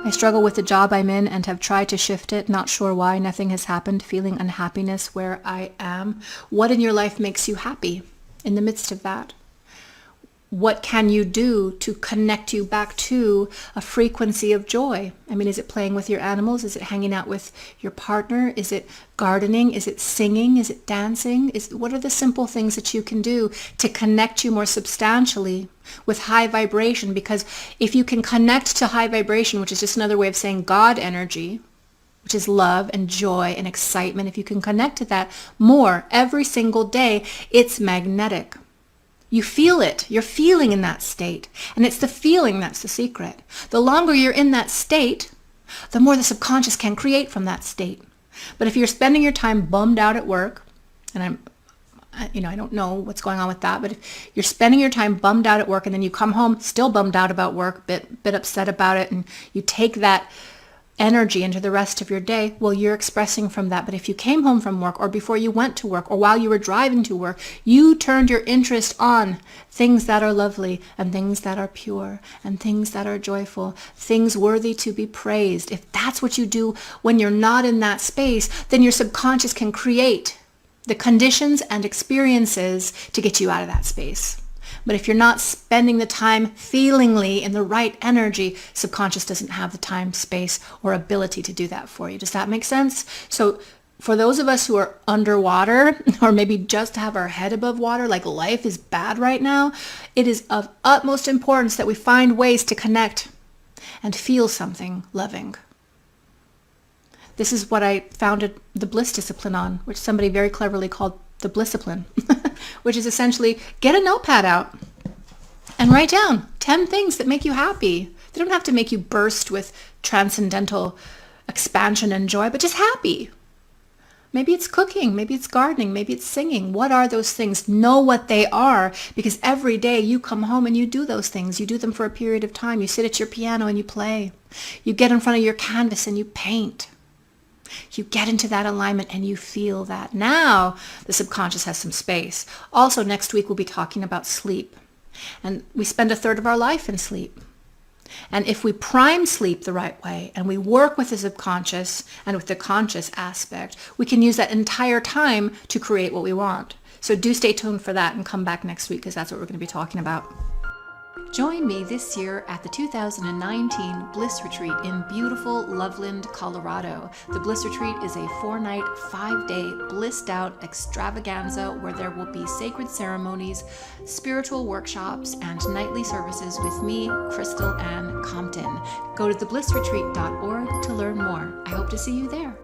I struggle with the job I'm in and have tried to shift it, not sure why, nothing has happened, feeling unhappiness where I am. What in your life makes you happy in the midst of that? What can you do to connect you back to a frequency of joy? I mean, is it playing with your animals? Is it hanging out with your partner? Is it gardening? Is it singing? Is it dancing? What are the simple things that you can do to connect you more substantially with high vibration? Because if you can connect to high vibration, which is just another way of saying God energy, which is love and joy and excitement, if you can connect to that more every single day, it's magnetic. You feel it. You're feeling in that state. And it's the feeling that's the secret. The longer you're in that state, the more the subconscious can create from that state. But if you're spending your time bummed out at work, and I don't know what's going on with that, but if you're spending your time bummed out at work and then you come home still bummed out about work, bit upset about it, and you take that energy into the rest of your day, well, you're expressing from that. But if you came home from work or before you went to work or while you were driving to work, you turned your interest on things that are lovely and things that are pure and things that are joyful, things worthy to be praised. If that's what you do when you're not in that space, then your subconscious can create the conditions and experiences to get you out of that space. But if you're not spending the time feelingly in the right energy, subconscious doesn't have the time, space, or ability to do that for you. Does that make sense? So for those of us who are underwater or maybe just have our head above water, like life is bad right now, it is of utmost importance that we find ways to connect and feel something loving. This is what I founded the Bliss Discipline on, which somebody very cleverly called the Blisscipline, which is essentially get a notepad out and write down 10 things that make you happy. They don't have to make you burst with transcendental expansion and joy, but just happy. Maybe it's cooking, maybe it's gardening, maybe it's singing. What are those things? Know what they are, because every day you come home and you do those things. You do them for a period of time. You sit at your piano and you play. You get in front of your canvas and you paint. You get into that alignment and you feel that. Now the subconscious has some space. Also, next week we'll be talking about sleep. And we spend a third of our life in sleep. And if we prime sleep the right way and we work with the subconscious and with the conscious aspect, we can use that entire time to create what we want. So do stay tuned for that and come back next week, because that's what we're going to be talking about. Join me this year at the 2019 Bliss Retreat in beautiful Loveland, Colorado. The Bliss Retreat is a 4-night, 5-day, blissed out extravaganza where there will be sacred ceremonies, spiritual workshops, and nightly services with me, Crystal Ann Compton. Go to theblissretreat.org to learn more. I hope to see you there.